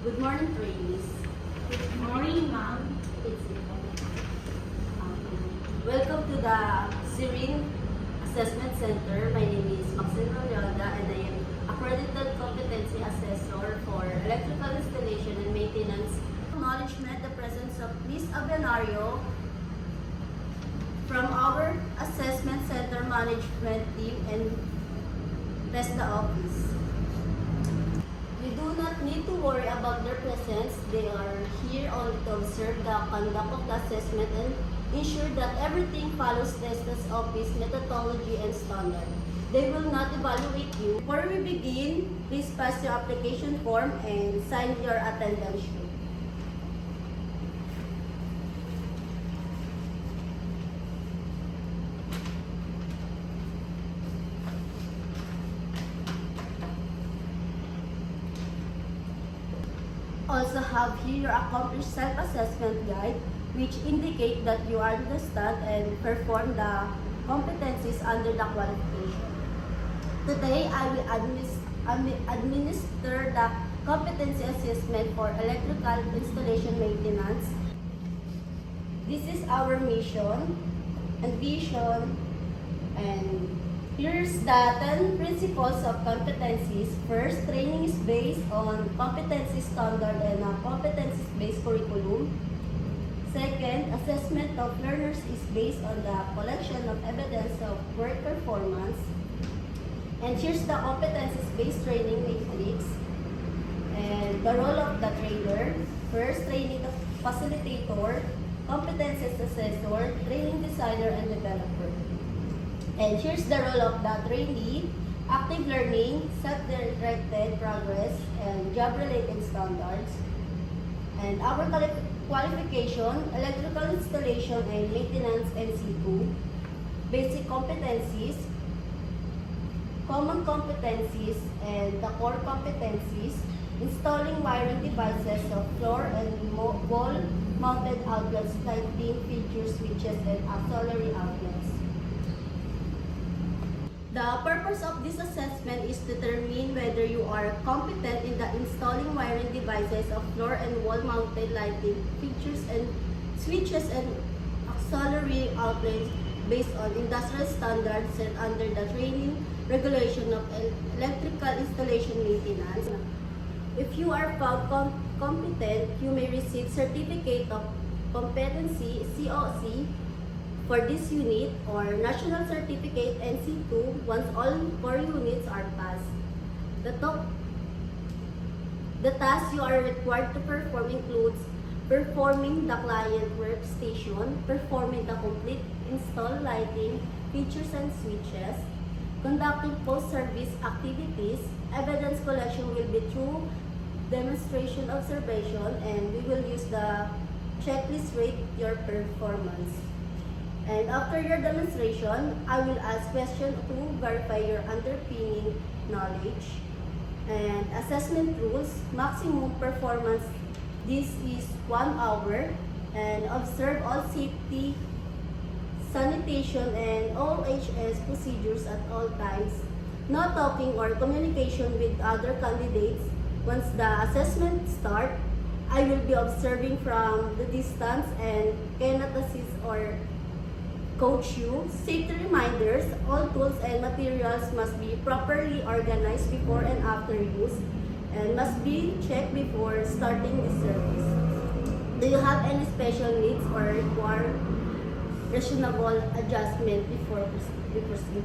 Good morning, trainees. Good morning, ma'am. Welcome to the Serene Assessment Center. My name is Maxine Rolanda and I am Accredited Competency Assessor for Electrical Installation and Maintenance. Acknowledgement the presence of Ms. Abenario from our Assessment Center Management Team and PESDA office. You do not need to worry about their presence. They are here only to observe the conduct of the assessment and ensure that everything follows TESDA's office methodology and standard. They will not evaluate you. Before we begin, please pass your application form and sign your attendance sheet. Also have here your accomplished self-assessment guide, which indicate that you understand and perform the competencies under the qualification. Today, I will administer the competency assessment for electrical installation maintenance. This is our mission and vision, and here's the 10 principles of competencies. First, training is based on competency standard and a competencies-based curriculum. Second, assessment of learners is based on the collection of evidence of work performance. And here's the competencies-based training matrix and the role of the trainer. First, training the facilitator, competencies assessor, training designer, and developer. And here's the role of the trainee: active learning, self-directed progress, and job-related standards. And our qualification: electrical installation and maintenance NC2, basic competencies, common competencies, and the core competencies: installing wiring devices of floor and wall-mounted outlets, lighting, features, switches, and auxiliary outlets. The purpose of this assessment is to determine whether you are competent in the installing wiring devices of floor and wall-mounted lighting, fixtures and switches, and auxiliary outlets based on industrial standards set under the training regulation of electrical installation maintenance. If you are found competent, you may receive Certificate of Competency (COC) for this unit or National Certificate NC2 once all 4 units are passed. The tasks you are required to perform includes performing the client workstation, performing the complete install lighting, features and switches, conducting post-service activities. Evidence collection will be through demonstration observation, and we will use the checklist rate your performance. And after your demonstration, I will ask questions to verify your underpinning knowledge. And assessment rules: maximum performance, this is 1 hour, and observe all safety, sanitation, and OHS procedures at all times. No talking or communication with other candidates. Once the assessment starts, I will be observing from the distance and cannot assist or coach you. Safety reminders: all tools and materials must be properly organized before and after use and must be checked before starting the service. Do you have any special needs or require reasonable adjustment before proceed?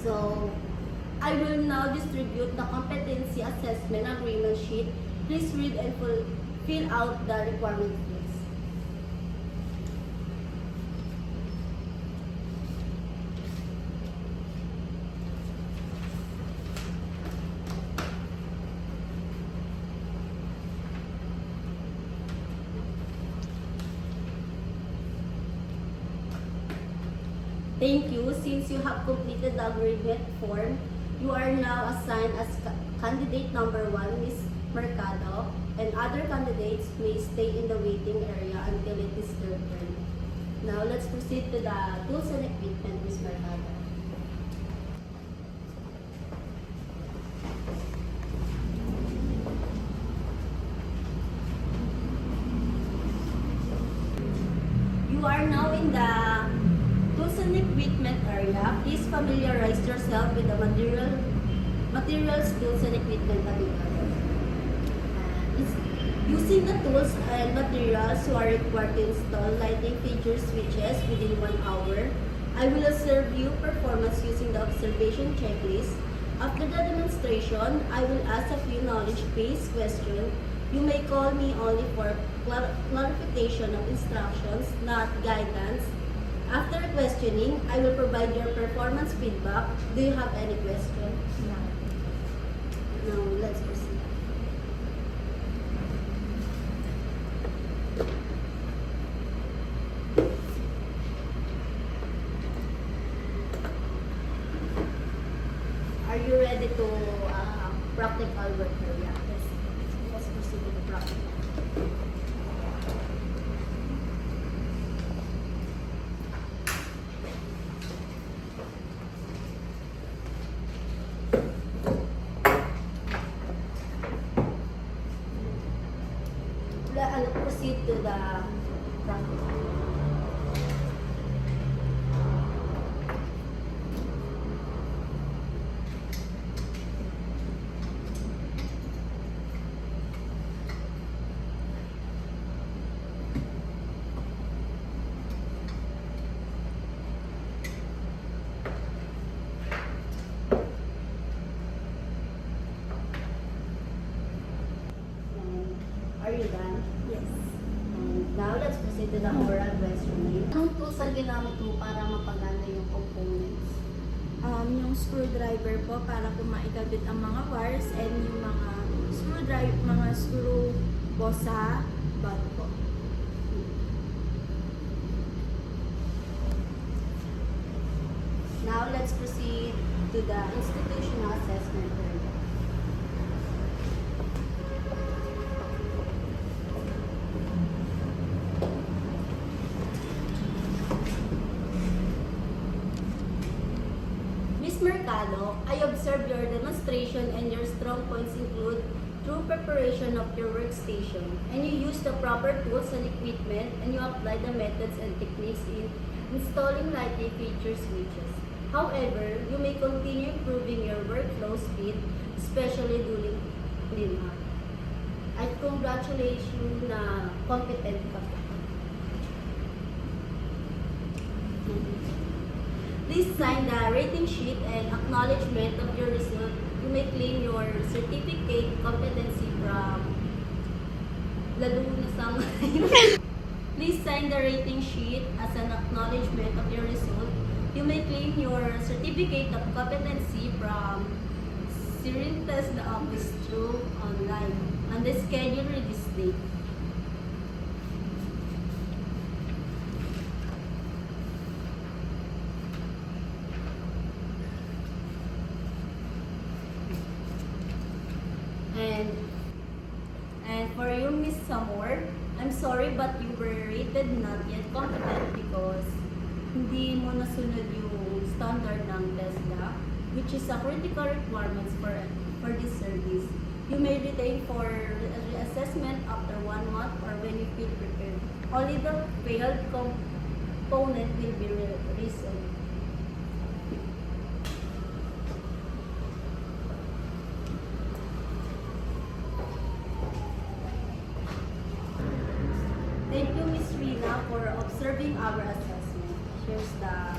So, I will now distribute the competency assessment agreement sheet. Please read and fill out the requirement fields. Thank you. Since you have completed the agreement form, you are now assigned as candidate number 1, Ms. Mercado, and other candidates may stay in the waiting area until it is their turn. Now, let's proceed to the tools and equipment, Ms. Mercado. familiarize yourself with the materials, tools, and equipment available. Using the tools and materials you are required to install lighting features switches within 1 hour, I will observe you performance using the observation checklist. After the demonstration, I will ask a few knowledge-based questions. You may call me only for clarification of instructions, not guidance. After questioning, I will provide your performance feedback. Do you have any question? No. Now, let's proceed. Are you ready to practical work here? Yeah. Let's proceed with the practical. I'll proceed to the practical. Are you done? Yes. And now, let's proceed to the oral questioning. Anong tools ang ginamit mo para mapagana yung components? Yung screwdriver po para po maikabit ang mga wires and yung mga screw po sa bag po. Now, let's proceed to the institutional assessment area. Ms. Mercado, I observed your demonstration and your strong points include through preparation of your workstation, and you use the proper tools and equipment, and you apply the methods and techniques in installing lighting feature switches. However, you may continue improving your workflow speed, especially during cleanup. I congratulate you na competent ka. Please sign the rating sheet and acknowledgement of your result. You may claim your certificate competency from Laluna Sang. Please sign the rating sheet as an acknowledgement of your result. You may claim your certificate of competency from Sirintas the office through online on the scheduled release date. And for you, Miss Samor, I'm sorry but you were rated not yet competent because hindi mo nasunod yung standard ng TESDA, which is a critical requirements for this service. You may retain for reassessment after 1 month or when you feel prepared. Only the failed component will be resolved. Thank you, Ms. Rina, for observing our assessment. Here's the